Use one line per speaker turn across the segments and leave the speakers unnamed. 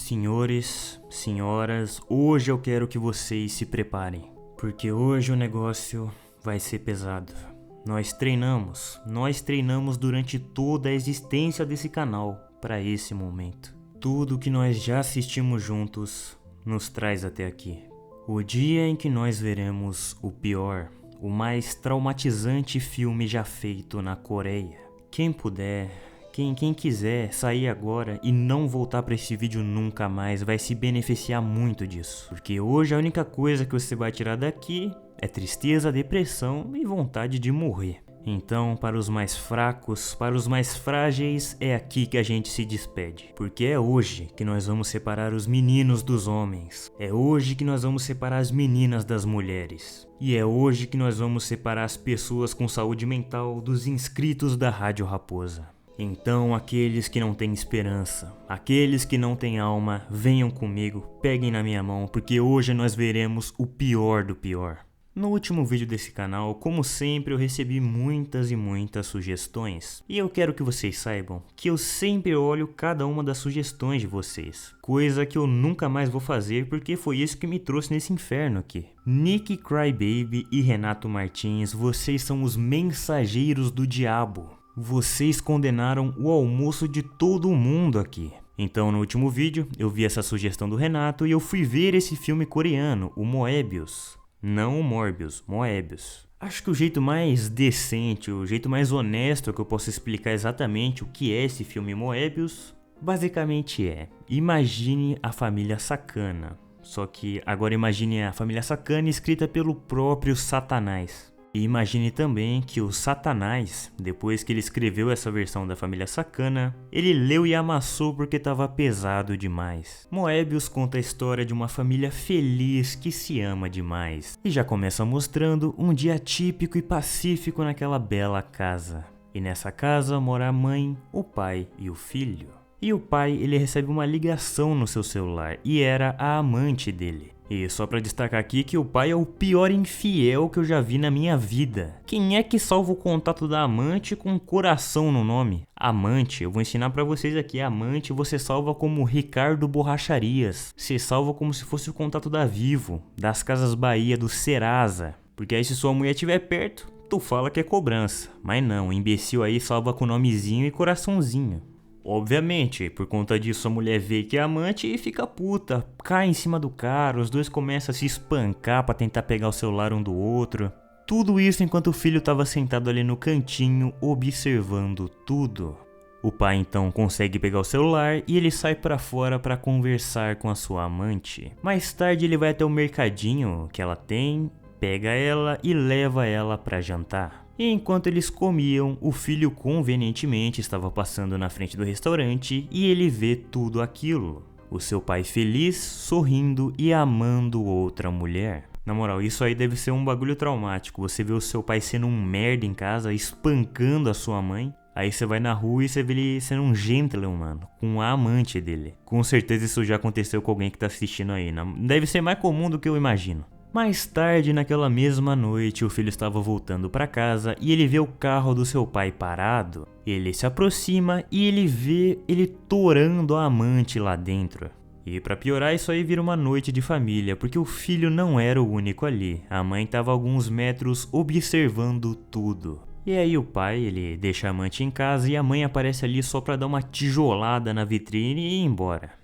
Senhores, senhoras, hoje eu quero que vocês se preparem, porque hoje o negócio vai ser pesado. Nós treinamos durante toda a existência desse canal para esse momento. Tudo que nós já assistimos juntos nos traz até aqui. O dia em que nós veremos o pior, o mais traumatizante filme já feito na Coreia. Quem puder... Quem quiser sair agora e não voltar para esse vídeo nunca mais vai se beneficiar muito disso. Porque hoje a única coisa que você vai tirar daqui é tristeza, depressão e vontade de morrer. Então, para os mais fracos, para os mais frágeis, é aqui que a gente se despede. Porque é hoje que nós vamos separar os meninos dos homens. É hoje que nós vamos separar as meninas das mulheres. E é hoje que nós vamos separar as pessoas com saúde mental dos inscritos da Rádio Raposa. Então, aqueles que não têm esperança, aqueles que não têm alma, venham comigo, peguem na minha mão, porque hoje nós veremos o pior do pior. No último vídeo desse canal, como sempre, eu recebi muitas e muitas sugestões. E eu quero que vocês saibam que eu sempre olho cada uma das sugestões de vocês. Coisa que eu nunca mais vou fazer, porque foi isso que me trouxe nesse inferno aqui. Nick Crybaby e Renato Martins, vocês são os mensageiros do diabo. Vocês condenaram o almoço de todo mundo aqui. Então no último vídeo eu vi essa sugestão do Renato e eu fui ver esse filme coreano, o Moebius. Não o Morbius, Moebius. Acho que o jeito mais decente, o jeito mais honesto que eu posso explicar exatamente o que é esse filme Moebius, basicamente imagine a família Sacana. Só que agora imagine a família Sacana escrita pelo próprio Satanás. E imagine também que o Satanás, depois que ele escreveu essa versão da família Sacana, ele leu e amassou porque estava pesado demais. Moebius conta a história de uma família feliz que se ama demais. E já começa mostrando um dia típico e pacífico naquela bela casa. E nessa casa mora a mãe, o pai e o filho. E o pai, ele recebe uma ligação no seu celular e era a amante dele. E só pra destacar aqui que o pai é o pior infiel que eu já vi na minha vida. Quem é que salva o contato da amante com coração no nome? Amante, eu vou ensinar pra vocês aqui, amante você salva como Ricardo Borracharias. Você salva como se fosse o contato da Vivo, das Casas Bahia, do Serasa. Porque aí se sua mulher estiver perto, tu fala que é cobrança. Mas não, o imbecil aí salva com nomezinho e coraçãozinho. Obviamente, por conta disso a mulher vê que é amante e fica puta, cai em cima do cara, os dois começam a se espancar pra tentar pegar o celular um do outro. Tudo isso enquanto o filho tava sentado ali no cantinho, observando tudo. O pai então consegue pegar o celular e ele sai pra fora pra conversar com a sua amante. Mais tarde ele vai até o mercadinho que ela tem, pega ela e leva ela pra jantar. E enquanto eles comiam, o filho convenientemente estava passando na frente do restaurante e ele vê tudo aquilo. O seu pai feliz, sorrindo e amando outra mulher. Na moral, isso aí deve ser um bagulho traumático. Você vê o seu pai sendo um merda em casa, espancando a sua mãe. Aí você vai na rua e você vê ele sendo um gentleman, mano, com a amante dele. Com certeza isso já aconteceu com alguém que tá assistindo aí. Deve ser mais comum do que eu imagino. Mais tarde, naquela mesma noite, o filho estava voltando para casa e ele vê o carro do seu pai parado. Ele se aproxima e ele vê ele torando a amante lá dentro. E para piorar, isso aí vira uma noite de família, porque o filho não era o único ali. A mãe estava a alguns metros observando tudo. E aí o pai, ele deixa a amante em casa e a mãe aparece ali só para dar uma tijolada na vitrine e ir embora.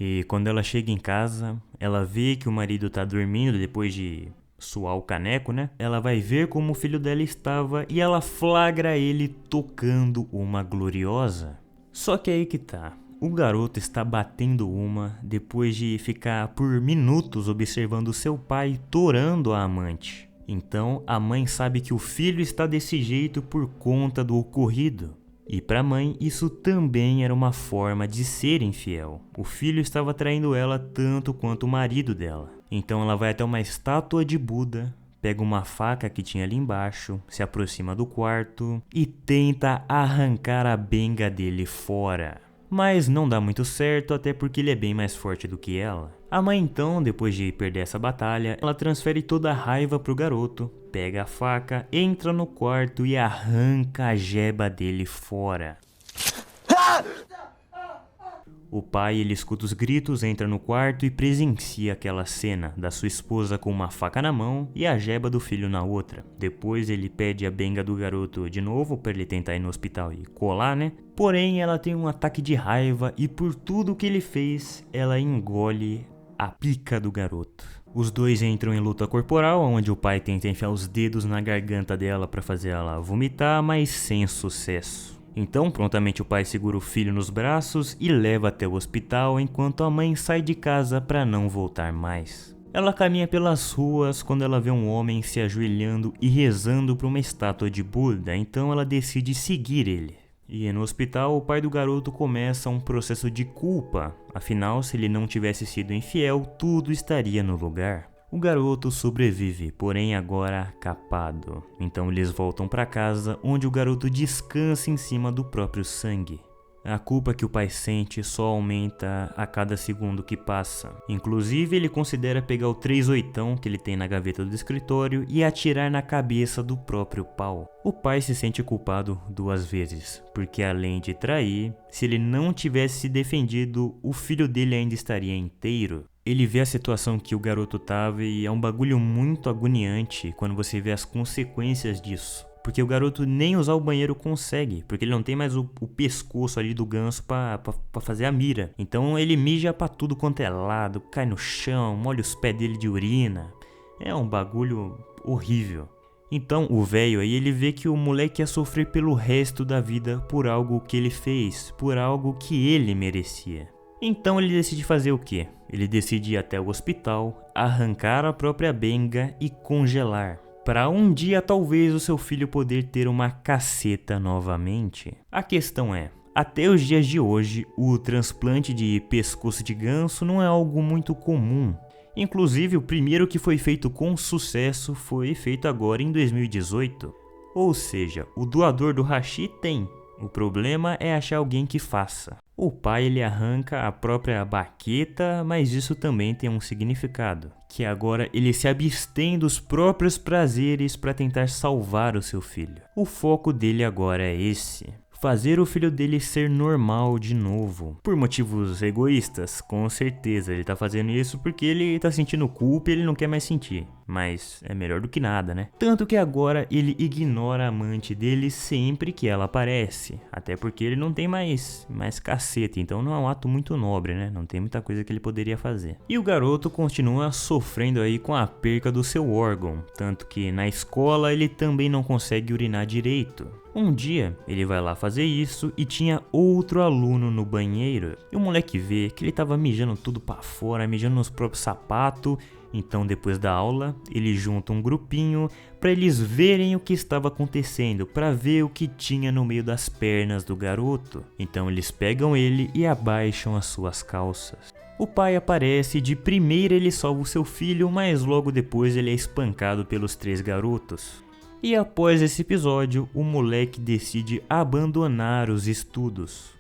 E quando ela chega em casa, ela vê que o marido tá dormindo depois de suar o caneco, né? Ela vai ver como o filho dela estava e ela flagra ele tocando uma gloriosa. Só que aí que tá, o garoto está batendo uma depois de ficar por minutos observando seu pai torando a amante. Então a mãe sabe que o filho está desse jeito por conta do ocorrido. E para a mãe, isso também era uma forma de ser infiel. O filho estava traindo ela tanto quanto o marido dela. Então ela vai até uma estátua de Buda, pega uma faca que tinha ali embaixo, se aproxima do quarto e tenta arrancar a benga dele fora. mas não dá muito certo, até porque ele é bem mais forte do que ela. A mãe então, depois de perder essa batalha, ela transfere toda a raiva pro garoto, pega a faca, entra no quarto e arranca a jeba dele fora. O pai, ele escuta os gritos, entra no quarto e presencia aquela cena da sua esposa com uma faca na mão e a jeba do filho na outra. Depois ele pede a benga do garoto de novo para ele tentar ir no hospital e colar, né? Porém, ela tem um ataque de raiva e por tudo que ele fez, ela engole a pica do garoto. Os dois entram em luta corporal, onde o pai tenta enfiar os dedos na garganta dela para fazer ela vomitar, mas sem sucesso. Então, prontamente o pai segura o filho nos braços e leva até o hospital, enquanto a mãe sai de casa para não voltar mais. Ela caminha pelas ruas quando ela vê um homem se ajoelhando e rezando para uma estátua de Buda, então ela decide seguir ele. E no hospital, o pai do garoto começa um processo de culpa, afinal, se ele não tivesse sido infiel, tudo estaria no lugar. O garoto sobrevive, porém agora capado. Então eles voltam para casa, onde o garoto descansa em cima do próprio sangue. A culpa que o pai sente só aumenta a cada segundo que passa. Inclusive, ele considera pegar o 38 que ele tem na gaveta do escritório e atirar na cabeça do próprio pau. O pai se sente culpado 2 vezes, porque além de trair, se ele não tivesse se defendido, o filho dele ainda estaria inteiro. Ele vê a situação que o garoto tava e é um bagulho muito agoniante quando você vê as consequências disso. Porque o garoto nem usar o banheiro consegue, porque ele não tem mais o pescoço ali do ganso pra fazer a mira. Então ele mija pra tudo quanto é lado, cai no chão, molha os pés dele de urina. É um bagulho horrível. Então o velho aí, ele vê que o moleque ia sofrer pelo resto da vida por algo que ele fez, por algo que ele merecia. Então ele decide fazer o quê? Ele decide ir até o hospital, arrancar a própria benga e congelar. Para um dia talvez o seu filho poder ter uma caceta novamente. A questão é, até os dias de hoje, o transplante de pescoço de ganso não é algo muito comum. Inclusive o primeiro que foi feito com sucesso foi feito agora em 2018. Ou seja, o doador do hashi tem. O problema é achar alguém que faça. O pai, ele arranca a própria baqueta, mas isso também tem um significado, que agora ele se abstém dos próprios prazeres para tentar salvar o seu filho. O foco dele agora é esse: fazer o filho dele ser normal de novo. Por motivos egoístas, com certeza ele tá fazendo isso porque ele tá sentindo culpa e ele não quer mais sentir. Mas é melhor do que nada, né? Tanto que agora ele ignora a amante dele sempre que ela aparece. Até porque ele não tem mais caceta, então não é um ato muito nobre, né? Não tem muita coisa que ele poderia fazer. E o garoto continua sofrendo aí com a perca do seu órgão. Tanto que na escola ele também não consegue urinar direito. Um dia ele vai lá fazer isso e tinha outro aluno no banheiro. E o moleque vê que ele tava mijando tudo pra fora, mijando nos próprios sapatos. Então depois da aula ele junta um grupinho para eles verem o que estava acontecendo, para ver o que tinha no meio das pernas do garoto. Então eles pegam ele e abaixam as suas calças. O pai aparece e de primeira ele salva o seu filho, mas logo depois ele é espancado pelos 3 garotos. E após esse episódio, o moleque decide abandonar os estudos.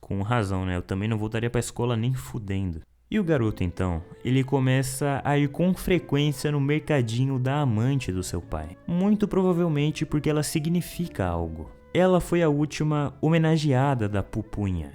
Com razão, né? Eu também não voltaria pra escola nem fudendo. E o garoto então, ele começa a ir com frequência no mercadinho da amante do seu pai. Muito provavelmente porque ela significa algo. Ela foi a última homenageada da pupunha.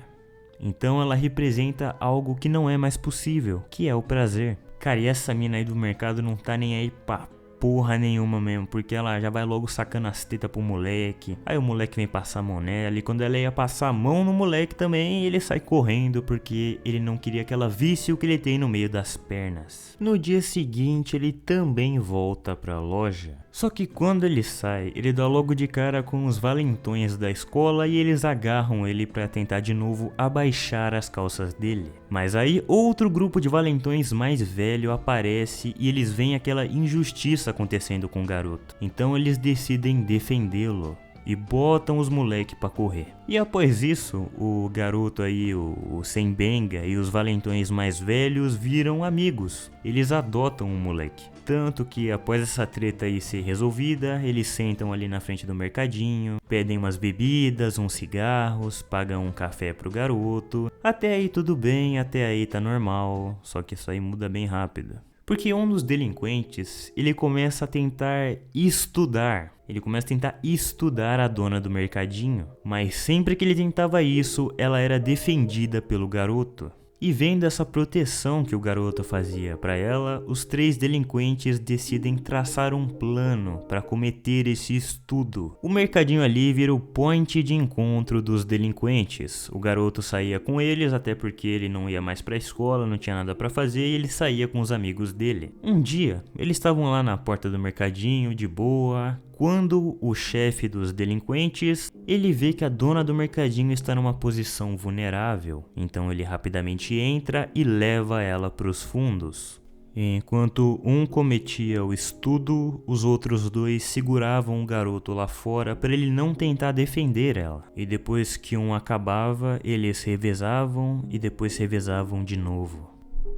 Então ela representa algo que não é mais possível, que é o prazer. Cara, e essa mina aí do mercado não tá nem aí pra porra nenhuma mesmo, porque ela já vai logo sacando as tetas pro moleque. Aí o moleque vem passar a mão nela, e quando ela ia passar a mão no moleque também, ele sai correndo porque ele não queria que ela visse o que ele tem no meio das pernas. No dia seguinte ele também volta pra loja. Só que quando ele sai, ele dá logo de cara com os valentões da escola e eles agarram ele pra tentar de novo abaixar as calças dele. Mas aí outro grupo de valentões mais velho aparece e eles veem aquela injustiça acontecendo com o garoto. Então eles decidem defendê-lo e botam os moleque pra correr. E após isso, o garoto aí, o sem benga e os valentões mais velhos viram amigos. Eles adotam o moleque. Tanto que após essa treta aí ser resolvida, eles sentam ali na frente do mercadinho, pedem umas bebidas, uns cigarros, pagam um café pro garoto. Até aí tudo bem, até aí tá normal, só que isso aí muda bem rápido. Porque um dos delinquentes, ele começa a tentar estudar. Ele começa a tentar estudar a dona do mercadinho. Mas sempre que ele tentava isso, ela era defendida pelo garoto. E vendo essa proteção que o garoto fazia para ela, os 3 delinquentes decidem traçar um plano para cometer esse estudo. O mercadinho ali vira o point de encontro dos delinquentes. O garoto saía com eles, até porque ele não ia mais para a escola, não tinha nada para fazer, e ele saía com os amigos dele. Um dia, eles estavam lá na porta do mercadinho, de boa, quando o chefe dos delinquentes, ele vê que a dona do mercadinho está numa posição vulnerável, então ele rapidamente entra e leva ela para os fundos. Enquanto um cometia o estudo, os outros 2 seguravam o garoto lá fora para ele não tentar defender ela. E depois que um acabava, eles revezavam e depois revezavam de novo.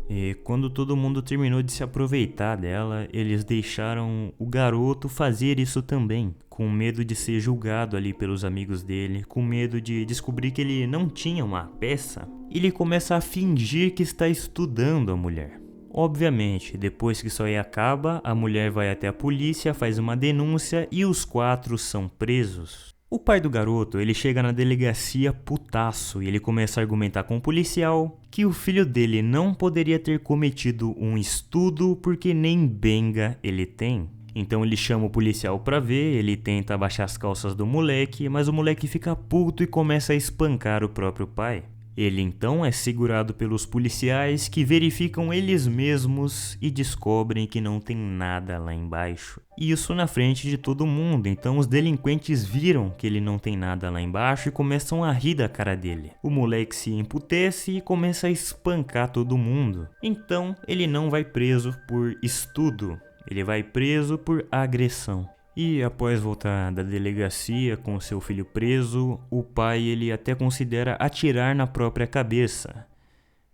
E quando todo mundo terminou de se aproveitar dela, eles deixaram o garoto fazer isso também, com medo de ser julgado ali pelos amigos dele, com medo de descobrir que ele não tinha uma peça. Ele começa a fingir que está estudando a mulher. Obviamente, depois que isso aí acaba, a mulher vai até a polícia, faz uma denúncia e os 4 são presos. O pai do garoto, ele chega na delegacia putaço e ele começa a argumentar com o policial que o filho dele não poderia ter cometido um estudo porque nem benga ele tem. Então ele chama o policial pra ver, ele tenta abaixar as calças do moleque, mas o moleque fica puto e começa a espancar o próprio pai. Ele então é segurado pelos policiais que verificam eles mesmos e descobrem que não tem nada lá embaixo. Isso na frente de todo mundo, então os delinquentes viram que ele não tem nada lá embaixo e começam a rir da cara dele. O moleque se emputece e começa a espancar todo mundo. Então ele não vai preso por estudo, ele vai preso por agressão. E após voltar da delegacia com seu filho preso, o pai ele até considera atirar na própria cabeça,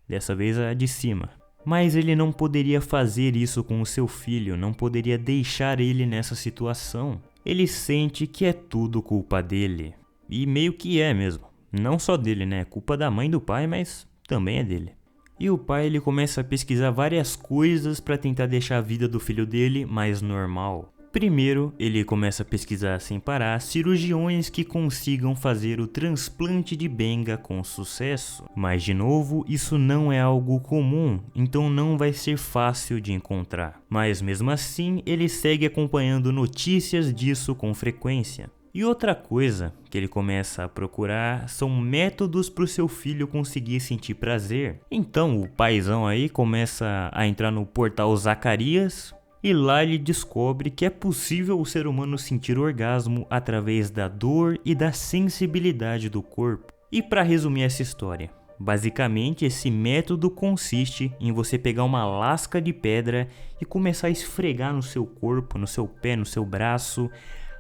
dessa vez a de cima. Mas ele não poderia fazer isso com o seu filho, não poderia deixar ele nessa situação. Ele sente que é tudo culpa dele, e meio que é mesmo. Não só dele, né? É culpa da mãe e do pai, mas também é dele. E o pai ele começa a pesquisar várias coisas para tentar deixar a vida do filho dele mais normal. Primeiro, ele começa a pesquisar sem parar cirurgiões que consigam fazer o transplante de benga com sucesso. Mas de novo, isso não é algo comum, então não vai ser fácil de encontrar. Mas mesmo assim, ele segue acompanhando notícias disso com frequência. E outra coisa que ele começa a procurar são métodos para o seu filho conseguir sentir prazer. Então o paizão aí começa a entrar no portal Zacarias, e lá ele descobre que é possível o ser humano sentir orgasmo através da dor e da sensibilidade do corpo. E para resumir essa história, basicamente esse método consiste em você pegar uma lasca de pedra e começar a esfregar no seu corpo, no seu pé, no seu braço,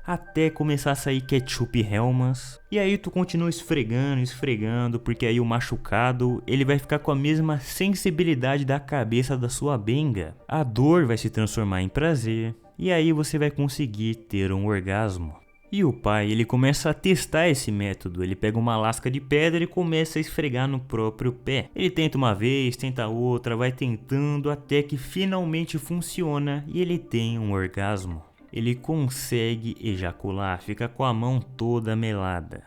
até começar a sair ketchup e helmas. E aí tu continua esfregando, porque aí o machucado ele vai ficar com a mesma sensibilidade da cabeça da sua benga. A dor vai se transformar em prazer, e aí você vai conseguir ter um orgasmo. E o pai ele começa a testar esse método, ele pega uma lasca de pedra e começa a esfregar no próprio pé. Ele tenta uma vez, tenta outra, vai tentando até que finalmente funciona e ele tem um orgasmo. Ele consegue ejacular, fica com a mão toda melada.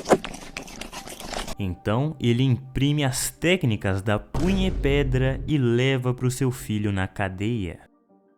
Então ele imprime as técnicas da punha-pedra e leva para o seu filho na cadeia.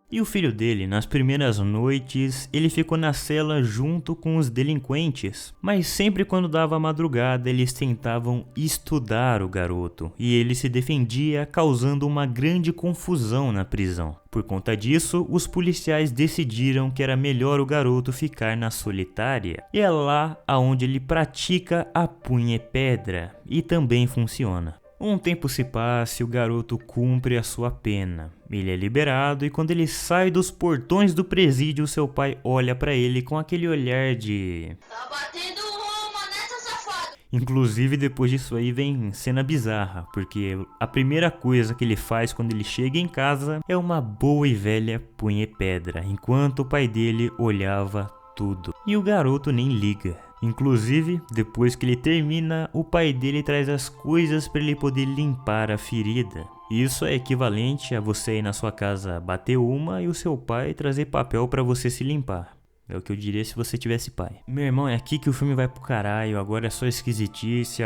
E o filho dele, nas primeiras noites, ele ficou na cela junto com os delinquentes. Mas sempre quando dava madrugada, eles tentavam estudar o garoto. E ele se defendia, causando uma grande confusão na prisão. Por conta disso, os policiais decidiram que era melhor o garoto ficar na solitária. E é lá onde ele pratica a punha-pedra. E também funciona. Um tempo se passa e o garoto cumpre a sua pena. Ele é liberado e quando ele sai dos portões do presídio, seu pai olha pra ele com aquele olhar de... Tá batendo uma nessa, safado! Inclusive, depois disso aí vem cena bizarra, porque a primeira coisa que ele faz quando ele chega em casa é uma boa e velha punheta-pedra, enquanto o pai dele olhava tudo. E o garoto nem liga. Inclusive, depois que ele termina, o pai dele traz as coisas para ele poder limpar a ferida. Isso é equivalente a você ir na sua casa bater uma e o seu pai trazer papel para você se limpar. É o que eu diria se você tivesse pai. Meu irmão, é aqui que o filme vai pro caralho. Agora é só esquisitice.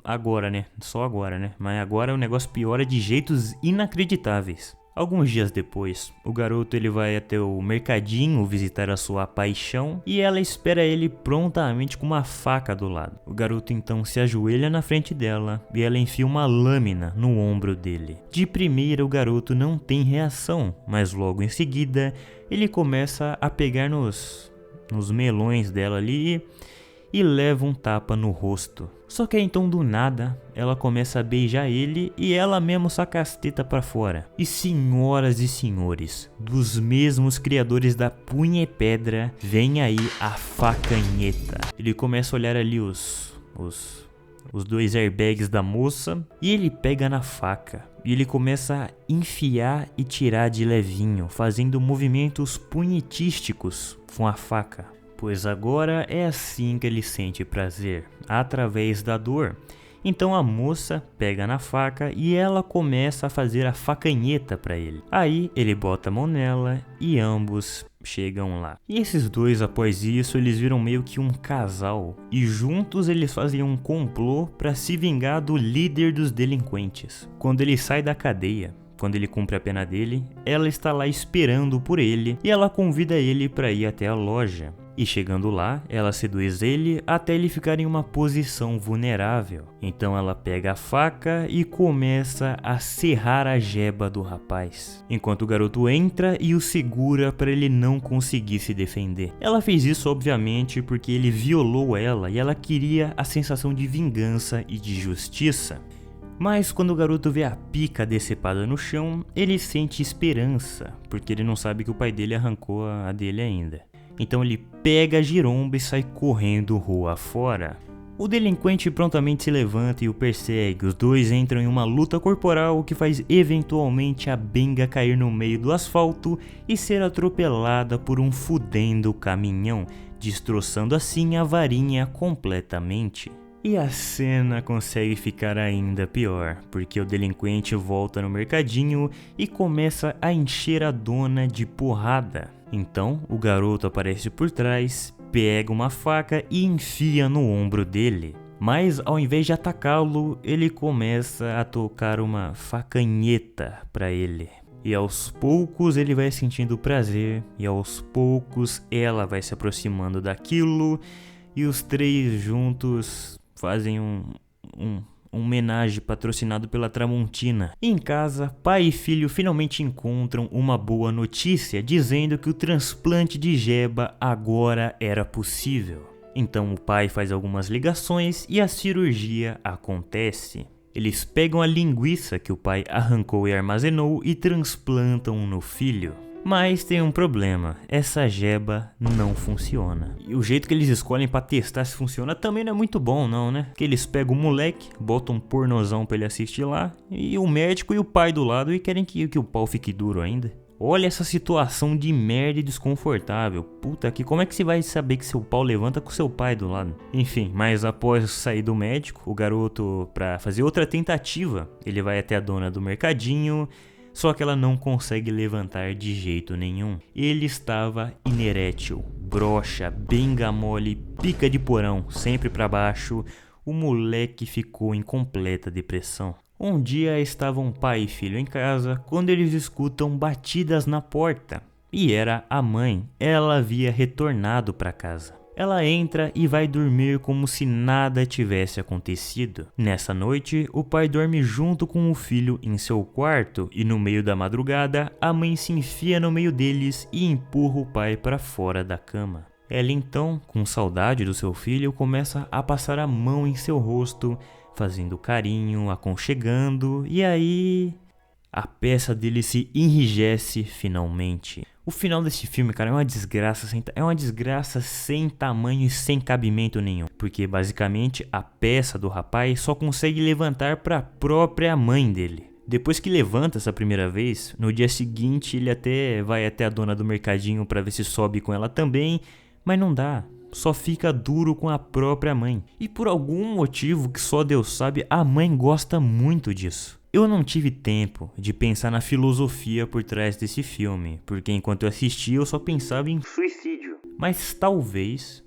Agora, né? Só agora, né? Mas agora o negócio piora de jeitos inacreditáveis. Alguns dias depois, o garoto ele vai até o mercadinho visitar a sua paixão e ela espera ele prontamente com uma faca do lado. O garoto então se ajoelha na frente dela e ela enfia uma lâmina no ombro dele. De primeira o garoto não tem reação, mas logo em seguida ele começa a pegar nos melões dela ali e leva um tapa no rosto. Só que aí, então do nada ela começa a beijar ele e ela mesmo saca as tetas pra fora. E senhoras e senhores, dos mesmos criadores da punheta-pedra, vem aí a facanheta. Ele começa a olhar ali os 2 airbags da moça e ele pega na faca. E ele começa a enfiar e tirar de levinho, fazendo movimentos punhetísticos com a faca. Pois agora é assim que ele sente prazer, através da dor. Então a moça pega na faca e ela começa a fazer a facanheta para ele. Aí ele bota a mão nela e ambos chegam lá. E esses dois, após isso, eles viram meio que um casal. E juntos eles faziam um complô para se vingar do líder dos delinquentes. Quando ele sai da cadeia, quando ele cumpre a pena dele, ela está lá esperando por ele e ela convida ele para ir até a loja. E chegando lá, ela seduz ele até ele ficar em uma posição vulnerável. Então ela pega a faca e começa a serrar a jeba do rapaz, enquanto o garoto entra e o segura para ele não conseguir se defender. Ela fez isso obviamente porque ele violou ela e ela queria a sensação de vingança e de justiça. Mas quando o garoto vê a pica decepada no chão, ele sente esperança, porque ele não sabe que o pai dele arrancou a dele ainda. Então ele pega a giromba e sai correndo rua fora. O delinquente prontamente se levanta e o persegue. Os dois entram em uma luta corporal que faz eventualmente a benga cair no meio do asfalto e ser atropelada por um fudendo caminhão, destroçando assim a varinha completamente. E a cena consegue ficar ainda pior, porque o delinquente volta no mercadinho e começa a encher a dona de porrada. Então o garoto aparece por trás, pega uma faca e enfia no ombro dele. Mas ao invés de atacá-lo, ele começa a tocar uma facanheta para ele. E aos poucos ele vai sentindo prazer, e aos poucos ela vai se aproximando daquilo, e os três juntos fazem um homenagem patrocinado pela Tramontina. Em casa, pai e filho finalmente encontram uma boa notícia, dizendo que o transplante de jeba agora era possível. Então o pai faz algumas ligações e a cirurgia acontece. Eles pegam a linguiça que o pai arrancou e armazenou e transplantam no filho. Mas tem um problema, essa jeba não funciona. E o jeito que eles escolhem pra testar se funciona também não é muito bom não, né? Que eles pegam o moleque, botam um pornozão pra ele assistir lá, e o médico e o pai do lado e querem que o pau fique duro ainda. Olha essa situação de merda e desconfortável. Puta que, como é que você vai saber que seu pau levanta com seu pai do lado? Enfim, mas após sair do médico, o garoto, pra fazer outra tentativa, ele vai até a dona do mercadinho. Só que ela não consegue levantar de jeito nenhum. Ele estava inerétil, broxa, benga mole, pica de porão, sempre para baixo. O moleque ficou em completa depressão. Um dia estavam pai e filho em casa quando eles escutam batidas na porta. E era a mãe. Ela havia retornado para casa. Ela entra e vai dormir como se nada tivesse acontecido. Nessa noite, o pai dorme junto com o filho em seu quarto e no meio da madrugada, a mãe se enfia no meio deles e empurra o pai para fora da cama. Ela então, com saudade do seu filho, começa a passar a mão em seu rosto, fazendo carinho, aconchegando, e aí a peça dele se enrijece finalmente. O final desse filme, cara, é uma desgraça sem tamanho e sem cabimento nenhum. Porque basicamente a peça do rapaz só consegue levantar para a própria mãe dele. Depois que levanta essa primeira vez, no dia seguinte ele até vai até a dona do mercadinho para ver se sobe com ela também, mas não dá. Só fica duro com a própria mãe. E por algum motivo que só Deus sabe, a mãe gosta muito disso. Eu não tive tempo de pensar na filosofia por trás desse filme, porque enquanto eu assistia eu só pensava em suicídio. Mas talvez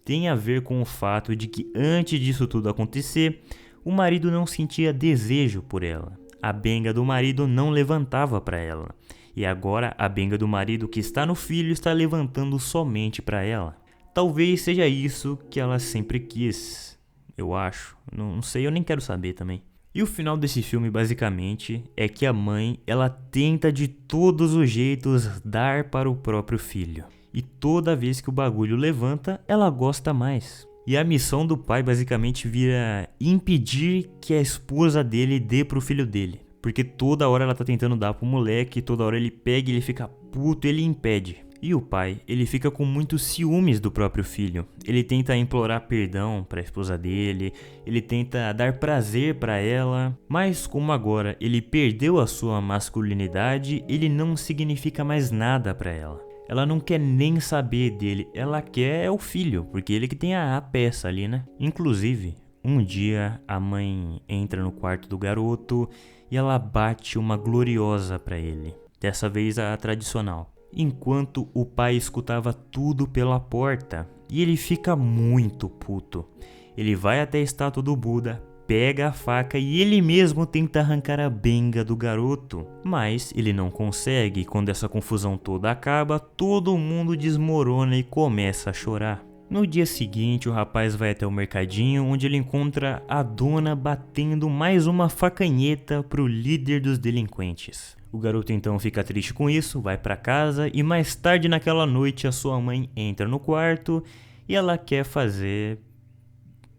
tenha a ver com o fato de que antes disso tudo acontecer, o marido não sentia desejo por ela. A benga do marido não levantava para ela. E agora a benga do marido que está no filho está levantando somente para ela. Talvez seja isso que ela sempre quis, eu acho. Não sei, eu nem quero saber também. E o final desse filme basicamente é que a mãe, ela tenta de todos os jeitos dar para o próprio filho. E toda vez que o bagulho levanta, ela gosta mais. E a missão do pai basicamente vira impedir que a esposa dele dê pro filho dele. Porque toda hora ela tá tentando dar pro moleque, toda hora ele pega, ele fica puto, ele impede. E o pai, ele fica com muitos ciúmes do próprio filho. Ele tenta implorar perdão pra esposa dele, ele tenta dar prazer pra ela, mas como agora ele perdeu a sua masculinidade, ele não significa mais nada pra ela. Ela não quer nem saber dele, ela quer o filho, porque ele que tem a peça ali, né? Inclusive, um dia a mãe entra no quarto do garoto e ela bate uma gloriosa pra ele. Dessa vez a tradicional. Enquanto o pai escutava tudo pela porta e ele fica muito puto. Ele vai até a estátua do Buda, pega a faca e ele mesmo tenta arrancar a benga do garoto. Mas ele não consegue e quando essa confusão toda acaba, todo mundo desmorona e começa a chorar. No dia seguinte, o rapaz vai até o mercadinho onde ele encontra a dona batendo mais uma facanheta pro líder dos delinquentes. O garoto então fica triste com isso, vai pra casa e mais tarde naquela noite a sua mãe entra no quarto e ela quer fazer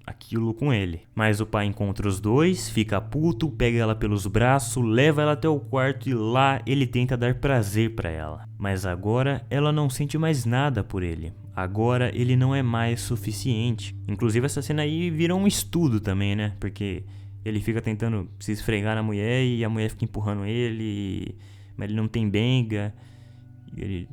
aquilo com ele. Mas o pai encontra os dois, fica puto, pega ela pelos braços, leva ela até o quarto e lá ele tenta dar prazer pra ela. Mas agora ela não sente mais nada por ele. Agora ele não é mais suficiente. Inclusive essa cena aí vira um estudo também, né? Porque ele fica tentando se esfregar na mulher e a mulher fica empurrando ele, mas ele não tem benga. E ele...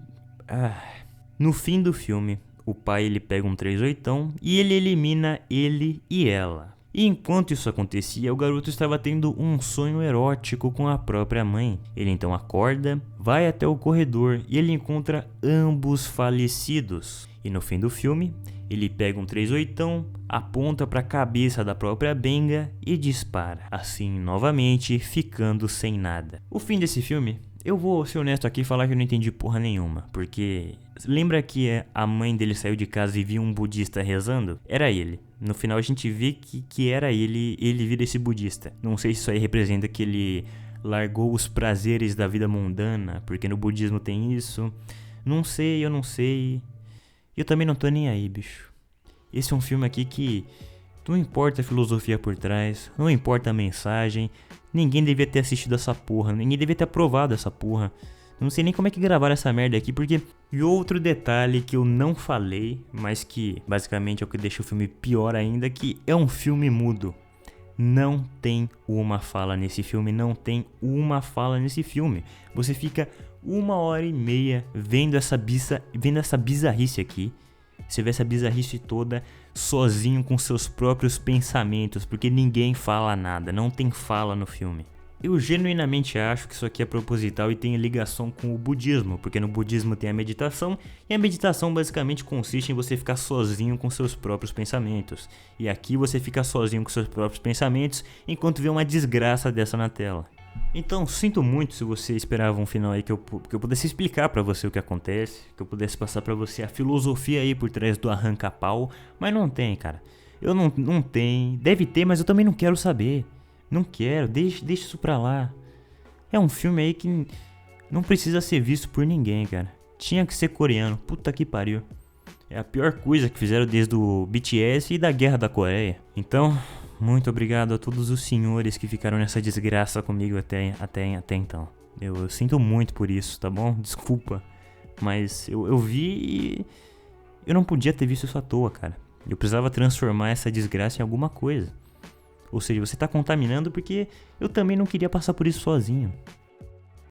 No fim do filme, o pai ele pega um 38 e ele elimina ele e ela. E enquanto isso acontecia, o garoto estava tendo um sonho erótico com a própria mãe. Ele então acorda, vai até o corredor e ele encontra ambos falecidos. E no fim do filme, ele pega um 38, aponta para a cabeça da própria benga e dispara. Assim, novamente, ficando sem nada. O fim desse filme, eu vou ser honesto aqui e falar que eu não entendi porra nenhuma. Porque lembra que a mãe dele saiu de casa e viu um budista rezando? Era ele. No final a gente vê que era ele vira esse budista. Não sei se isso aí representa que ele largou os prazeres da vida mundana, porque no budismo tem isso. Não sei, eu não sei. Eu também não tô nem aí, bicho. Esse é um filme aqui que não importa a filosofia por trás, não importa a mensagem, ninguém devia ter assistido essa porra, ninguém devia ter aprovado essa porra. Não sei nem como é que gravaram essa merda aqui, porque... E outro detalhe que eu não falei, mas que basicamente é o que deixa o filme pior ainda, que é um filme mudo. Não tem uma fala nesse filme, não tem uma fala nesse filme. Você fica 1h30 vendo essa bizarrice aqui. Você vê essa bizarrice toda sozinho com seus próprios pensamentos, porque ninguém fala nada, não tem fala no filme. Eu genuinamente acho que isso aqui é proposital e tem ligação com o budismo, porque no budismo tem a meditação, e a meditação basicamente consiste em você ficar sozinho com seus próprios pensamentos. E aqui você fica sozinho com seus próprios pensamentos enquanto vê uma desgraça dessa na tela. Então, sinto muito se você esperava um final aí que eu pudesse explicar pra você o que acontece, que eu pudesse passar pra você a filosofia aí por trás do arranca-pau, mas não tem, cara. Eu não tem, deve ter, mas eu também não quero saber. Não quero, deixa isso pra lá. É um filme aí que não precisa ser visto por ninguém, cara. Tinha que ser coreano, puta que pariu. É a pior coisa que fizeram desde o BTS e da Guerra da Coreia. Então, muito obrigado a todos os senhores que ficaram nessa desgraça comigo até então. Eu sinto muito por isso, tá bom? Desculpa. Mas eu vi e eu não podia ter visto isso à toa, cara. Eu precisava transformar essa desgraça em alguma coisa. Ou seja, você tá contaminando porque eu também não queria passar por isso sozinho.